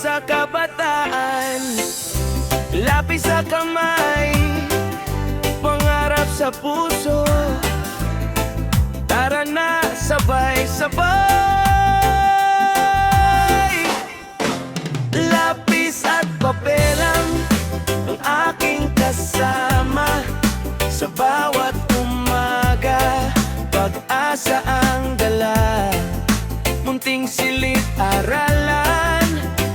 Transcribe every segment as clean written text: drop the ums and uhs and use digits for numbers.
sa kabataan. Lapis sa kamay, pangarap sa puso. Tara na, sabay-sabay. Lapis at papel ang aking kasama. Sa bawat umaga, pag-asa ang dala. Munting silid-aralan,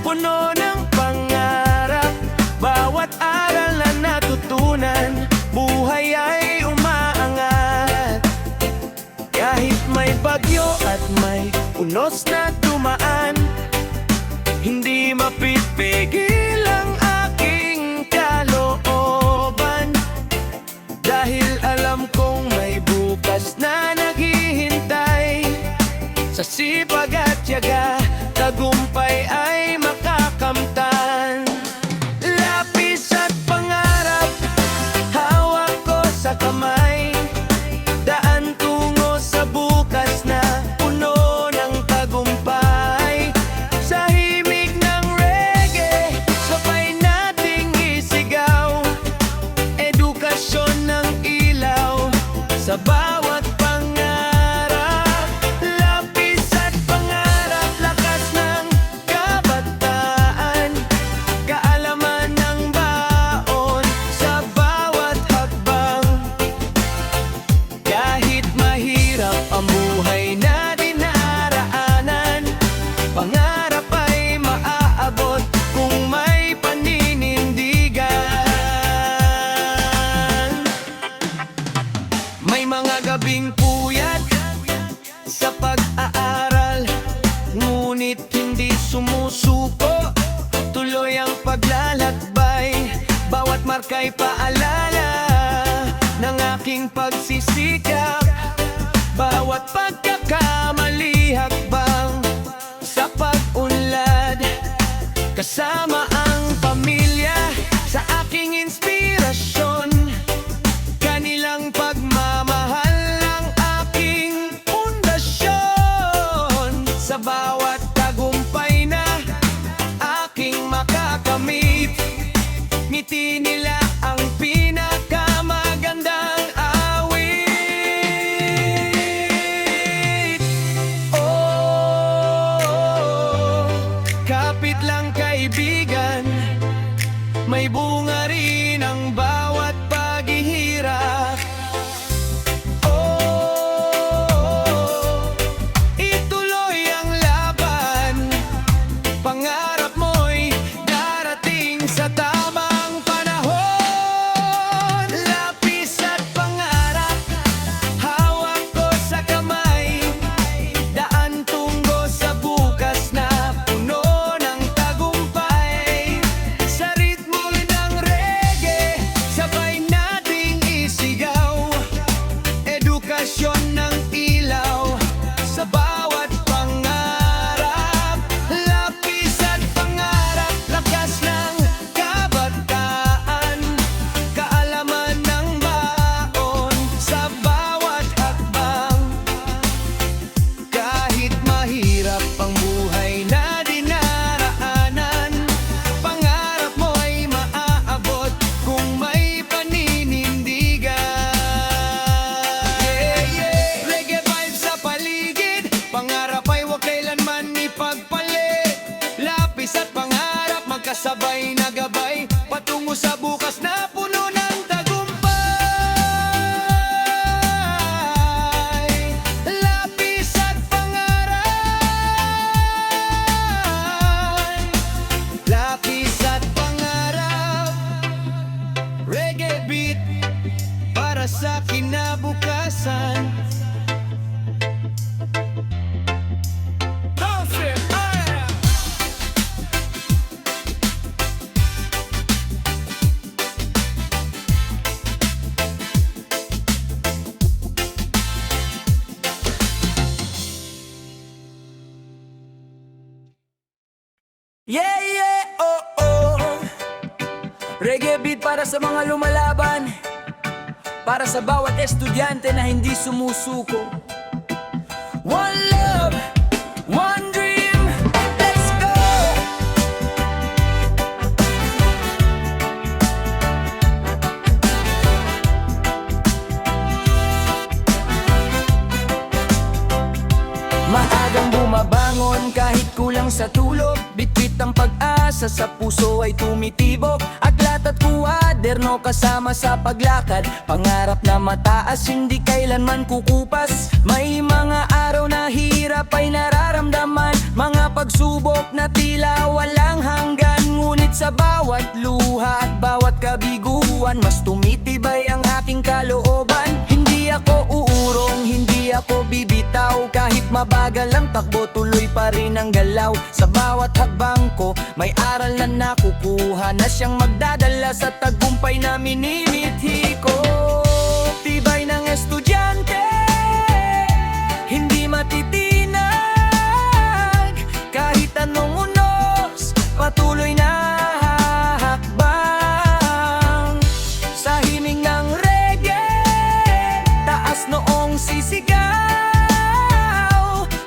puno ng pangarap. Bawat aral na natutunan, buhay ay umaangat. Kahit may bagyo at may unos na dumaan, hindi mapipigil ang aking kalooban. Dahil alam kong may bukas na naghihintay. Sa sipag at tiyaga, tagumpay ay makakamtan. Lapis at pangarap, hawak ko sa kamay. Daan tungo sa bukas na puno ng tagumpay. Sa himig ng reggae, sabay nating isigaw. Edukasyon ng ilaw sa bawat pangarap. Lapis at pangarap, lakas ng kabataan. Kaalaman ng baon sa bawat hakbang. Kahit mahirap ang buhay na dinaraanan, pangarap ay maaabot kung may paninindigan. May mga gabing puyat sa pag-aaral, ngunit hindi sumusuko. Tuloy ang paglalakbay, bawat marka'y paalala ng aking pagsisikap. Bawat pagkakamali, hakbang sa pag-unlad. Kasama ang pamilya sa aking inspirasyon. Kanilang pagmamahal ang aking pundasyon. Sa bawat tagumpay na aking makakamit, ngiti nila ang pinakamagandang awit. Oh, kapit lang kaibigan, may bunga rin ang bawat paghihirap. Oh, ituloy ang laban, pangarap mo'y darating sa tamang panahon. Lapis at pangarap, hawak ko sa kamay. Daan tungo sa bukas na puno ng tagumpay. Sa ritmo ng reggae, sabay nating isigaw. Edukasyon ng ilaw sa bawat pangarap. Lapis at pangarap, lakas ng kabataan. Kaalaman ng baon sa bawat hakbang. Kahit mahirap ang buhay na dinaraanan, pangarap mo ay maaabot kung may paninindigan. Reggae vibes sa paligid, pangarap ay huwag kailanman ipagpalit. Lapis at pangarap, magkasabay na gabay, patungo sa bukas na puno ng tagumpay. Lapis at pangarap, lapis at pangarap. Reggae beat para sa kinabukasan. Yeah, yeah, oh, oh. Reggae beat para sa mga lumalaban, para sa bawat estudyante na hindi sumusuko. One love, one dream, let's go! lang kahit kulang sa tulog. Bitbit ang pag-asa, sa puso ay tumitibok. Aklat at kuwaderno kasama sa paglakad. Pangarap na mataas, hindi kailanman kukupas. May mga araw na hirap ay nararamdaman, mga pagsubok na tila walang hanggan. Ngunit sa bawat luha at bawat kabiguan, mas tumitibay ang aking kalooban. Hindi ako uurong, hindi ako bibitaw. Kahit mabagal ang takbo, tuloy pa rin ang galaw. Sa bawat hakbang ko, may aral na nakukuha, na siyang magdadala sa tagumpay na minimithi ko. Tibay ng estudyante, hindi matitinag. Kahit anong unos, patuloy na hakbang. Sa himig ng reggae, taas noong sisigaw.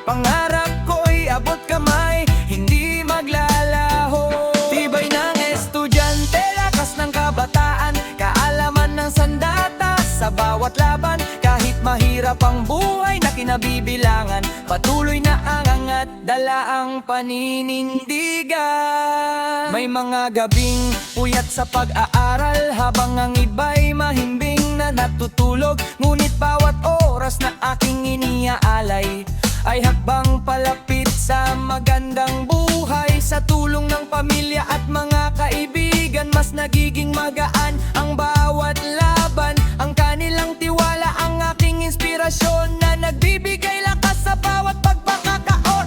Pangarap ko'y abot kamay, hindi maglalaho. Tibay ng estudyante, lakas ng kabataan, kaalaman ng sandata sa bawat laban. Kahit mahirap ang buhay na kinabibilangan, patuloy na angat, dala ang paninindigan. May mga gabing puyat sa pag-aaral, habang ang iba'y mahimbing na natutulog. Ngunit bawat oras na aking iniaalay ay hakbang palapit sa magandang buhay. Sa tulong ng pamilya at mga kaibigan, mas nagiging magaan ang bawat laban. Ang kanilang tiwala ang aking inspirasyon, na nagbibigay lakas sa bawat pagpakakaon.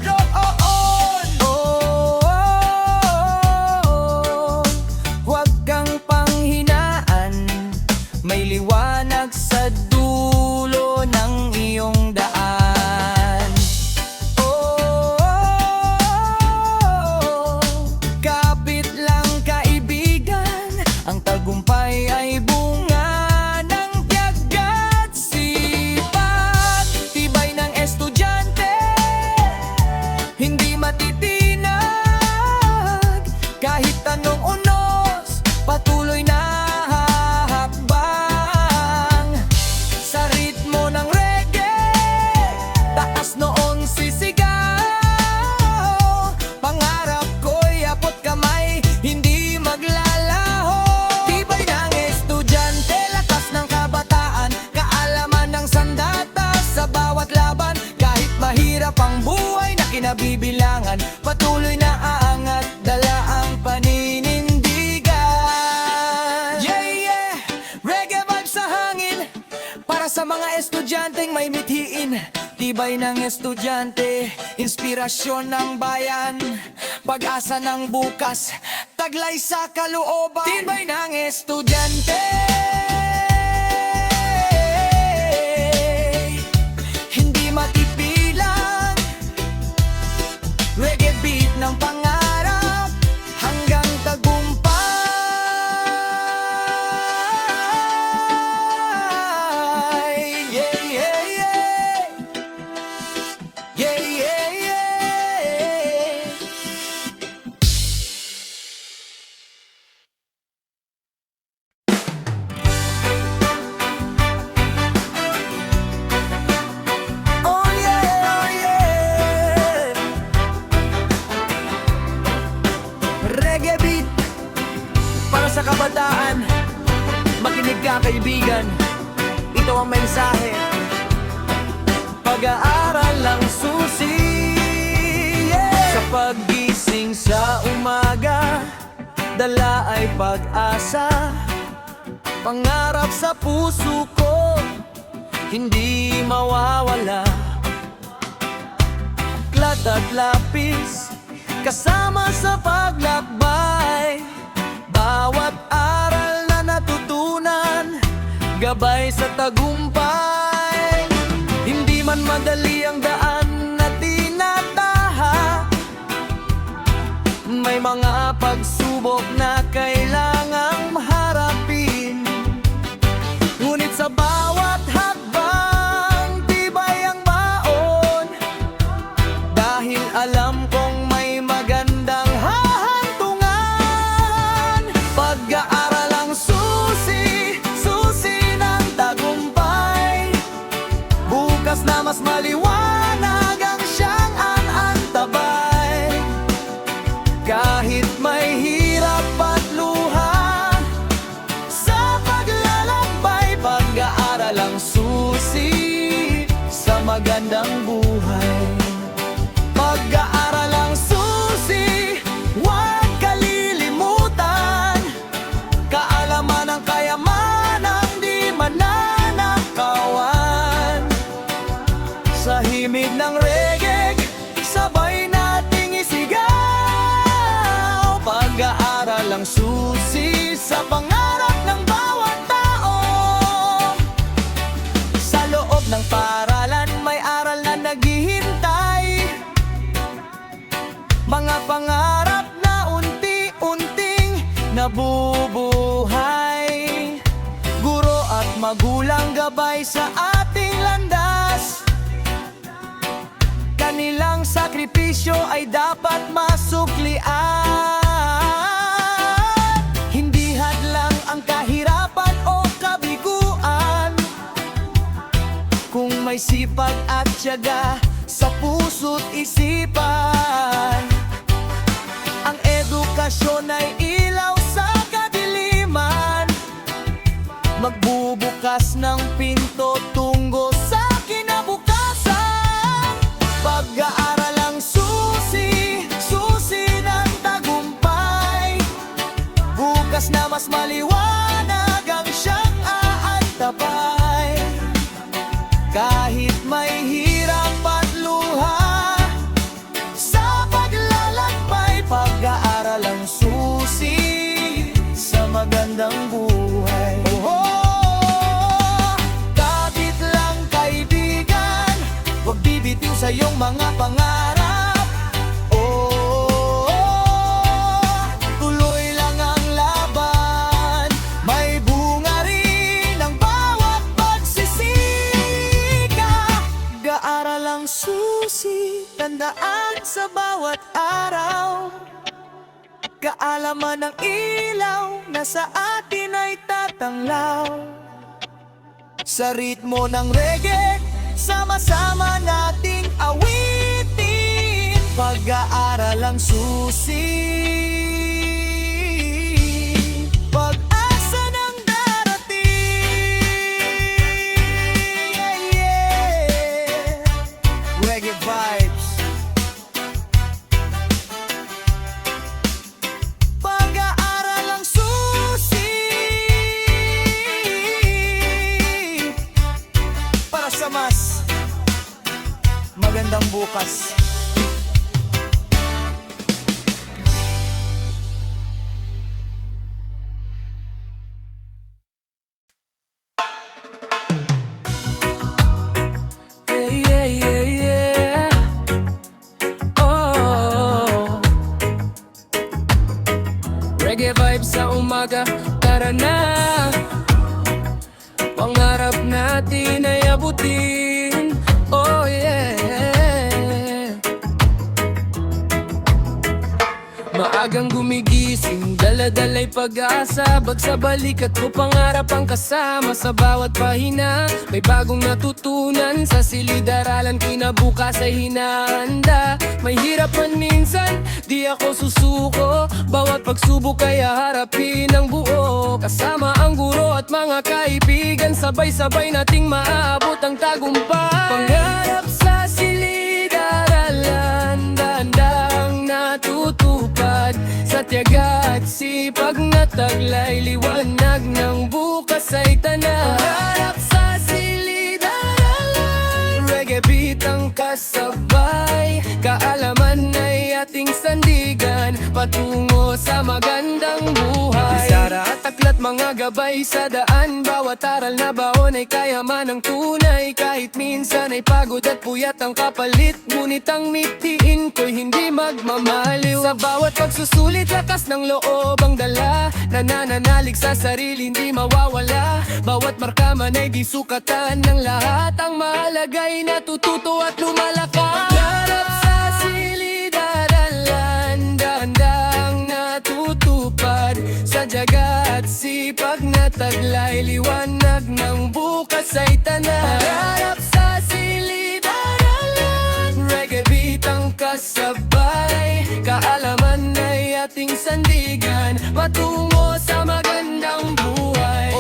Huwag kang panghinaan, may liwanag sa dulo ng iyong daan. Kapit lang kaibigan, ang tagumpay ay bunga ng tiyaga at sipag. Tibay ng estudyante, hindi matitinag. Kahit anong unos, patuloy na hakbang. Sa ritmo ng reggae, taas noong sisigaw. Pangarap ko'y abot kamay, hindi maglalaho. Tibay ng estudyante, lakas ng kabataan, kaalaman ng sandata sa bawat laban. Kahit mahirap ang buhay na kinabibilangan, patuloy na aangat, dala ang paninindigan. Yeah, yeah, reggae vibes sa hangin, para sa mga estudyanteng may mithiin. Tibay ng estudyante, inspirasyon ng bayan, pag-asa ng bukas, taglay sa kalooban. Tibay ng estudyante, hindi matipilang. Reggae beat ng pangarap, hanggang tagumpay. Yeah, yeah, yeah. Yeah, yeah, yeah. Oh yeah, oh yeah. Reggae beat para sa kabataan. Makinig ka kaibigan, ito ang mensahe. Pag-aaral ang susi, yeah. Sa paggising sa umaga, dala ay pag-asa. Pangarap sa puso ko, hindi mawawala. Aklat at lapis, kasama sa paglakbay. Bawat aral na natutunan, gabay sa tagumpay. Hindi man madali ang daan na tinataha, may mga pagsubok na kailangang harapin. Ngunit sa bawat hakbang, tibay ang baon, dahil alam kong may magandang hahantungan. Pag-aaral ang susi, susi ng tagumpay. Bukas na mas maliwanag ang siyang antabay. sa pangarap ng bawat tao. Sa loob ng paaralan may aral na naghihintay, mga pangarap na unti-unting nabubuhay. Guro at magulang gabay sa ating landas, kanilang sakripisyo ay dapat masuklian. Hindi hadlang ang kahirapan o kabiguan, kung may sipag at tiyaga sa puso't isipan. Ang edukasyon ay ilaw sa kadiliman, magbubukas ng pinto tungo sa kinabukasan. Pag-aaral ang susi, susi ng tagumpay, bukas na mas maliwanag ang siyang aantabay. Kahit may hirap at luha sa paglalakbay, pag-aaral ang susi sa magandang buhay. Kapit lang kaibigan, huwag bibitiw sa iyong mga pangarap. Tuloy lang ang laban, may bunga rin ang bawat pagsisika. Pag-aaral ang susi, tandaan sa bawat araw. Kaalaman ng ilaw na sa atin ay tatanglaw. Sa ritmo ng reggae, sama-sama nating awitin. Pag-aaral ang susi, pag-asa ng darating. Reggae vibes. Pag-aaral ang susi para sa mas magandang bukas. Yeah, yeah, yeah. Oh, reggae vibes sa umaga, tara na. Pangarap natin ay abutin. Oh yeah. Maagang gumigising, dala-dala'y pag-asa, bagsa balikat ko pangarap ang kasama. Sa bawat pahina, may bagong natutunan. Sa silid-aralan, kinabukas ay hinahanda. May hirap man minsan, di ako susuko. Bawat pagsubok ay harapin ang buo. Kasama ang guro at mga kaibigan, sabay-sabay nating maabot ang tagumpay. Pangarap sa silid-aralan, dahan-dahang natutupad. Sa tiyaga at sipag na taglay, liwanag ng bukas ay tanan. Pangarap sa silid-aralan, reggae beat ang kasabay. Kaalaman ay ating sandigan, patungo sa magandang buhay. Sara at aklat, mga gabay sa daan, bawat aral na baon ay kayaman ng tunay. Kahit minsan ay pagod at puyat ang kapalit, ngunit ang mitiin ko'y hindi magmamaliw. Sa bawat pagsusulit, lakas ng loob ang dala, nananalig sa sarili, hindi mawawala. Bawat marka man ay di sukatan ng lahat, ang mahalaga'y natututo at lumalakas. Pangarap sa silid-aralan, dahan-dahang natutupad. Sa tiyaga at sipag na taglay, liwanag ng bukas ay tanan. Pangarap sa silid-aralan, reggae beat ang kasabay. Kaalaman ay ating sandigan, patungo sa magandang buhay.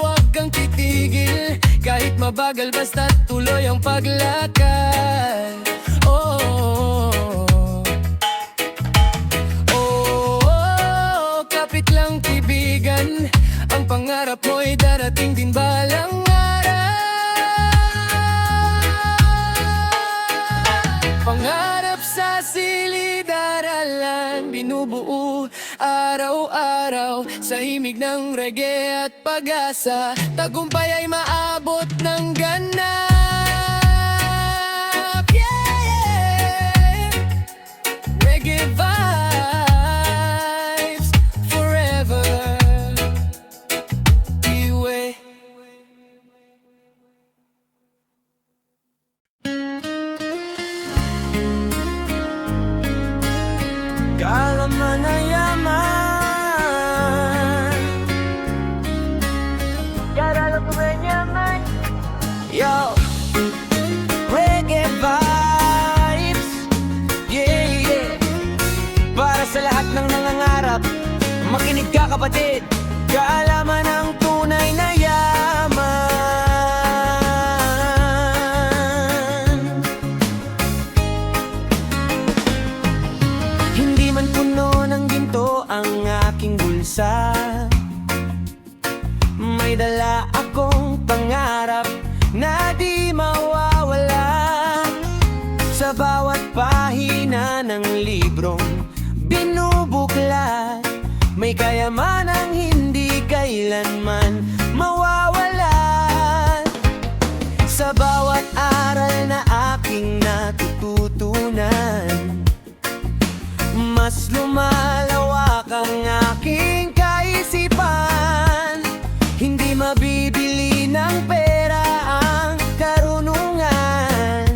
Huwag kang titigil, kahit mabagal basta tuloy ang paglakad. Kapit lang kaibigan, ang pangarap mo'y darating din balang araw. Pangarap sa silid-aralan, binubuo araw-araw sa himig ng reggae at pag-asa. Tagumpay ay maabot ng ganap. Yeah! Reggae vibes forever. Iwe. Kaalaman na yaman, karalaman yaman. Yo, reggae vibes, yeah, yeah. Para sa lahat ng nangangarap, makinig ka kapatid. Kaalaman ang tunay na yaman. Hindi man puno ng ginto ang aking bulsa, may dala akong pangarap na di mawawala. Sa bawat pahina ng librong binubuklat, may kayamanang hindi kailanman mawawala. Sa bawat aral na aking natututunan, mas lumalawak ang aking kaisipan. Hindi mabibili ng pera ang karunungan.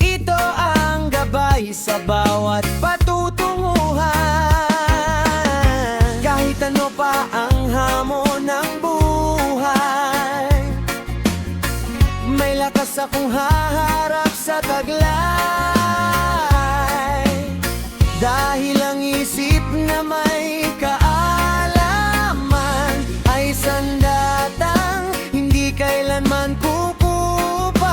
Ito ang gabay sa bawat patutunguhan. Kahit ano pa ang hamon ng buhay, may lakas akong haharap sa taglay. Dahil ang isip na may kaalaman ay sandatang hindi kailanman kukupas.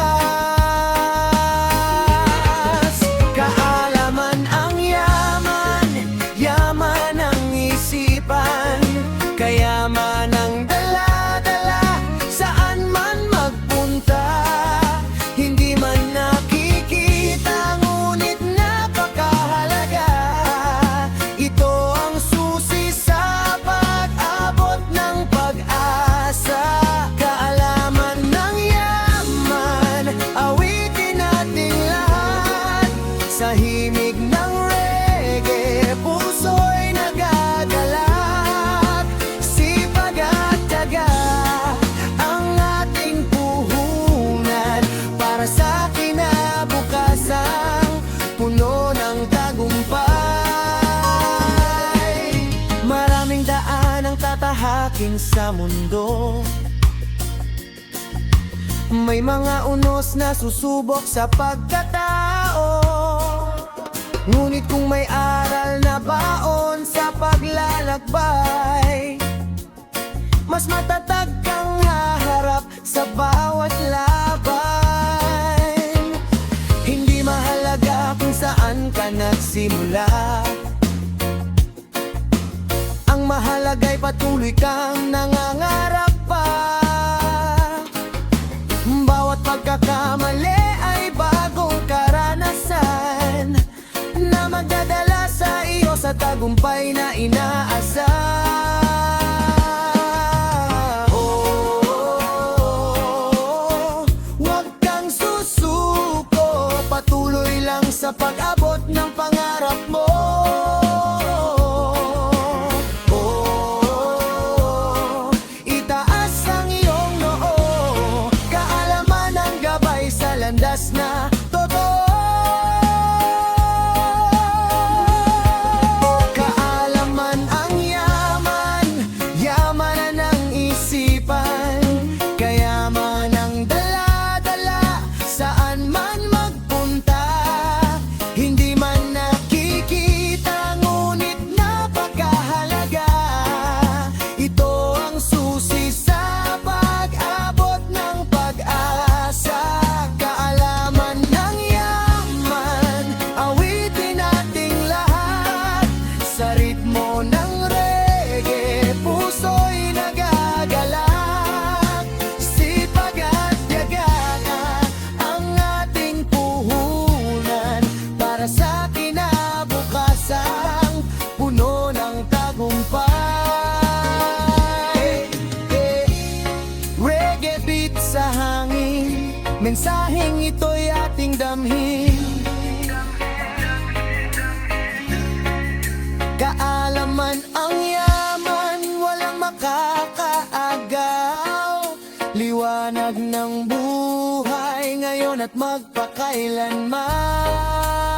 Kaalaman ang yaman, yaman ang isipan, kayaman ang dala-dala saan man magpunta. Hindi man nakikita ngunit napakahalaga. Ito ang susi sa pag-abot ng pag-asa. Kaalaman ng yaman, awitin nating lahat. Sa himig ng reggae, puso'y nagagalak. Sipag at tiyaga ang ating puhunan para sa kinabukasang puno ng tagumpay. Maraming daan ang tatahakin sa mundo, may mga unos na susubok sa pagkatao. Ngunit kung may aral na baon sa paglalakbay, mas matatag kang haharap sa bawat laban. Hindi mahalaga kung saan ka nagsimula, ang mahalaga'y patuloy kang nangangarap pa. Bawat pagkakamali ay bagong karanasan na magdadala sa iyo sa tagumpay na inaasa. Huwag kang susuko, patuloy lang sa pag-abot ng pangarap mo. Itaas ang iyong noo, kaalaman ang gabay sa landas na totoo. Kaalaman ang yaman, Mensaheng ito'y ating damhin. Kaalaman ang yaman, walang makakaagaw. Liwanag ng buhay ngayon at magpakailanman.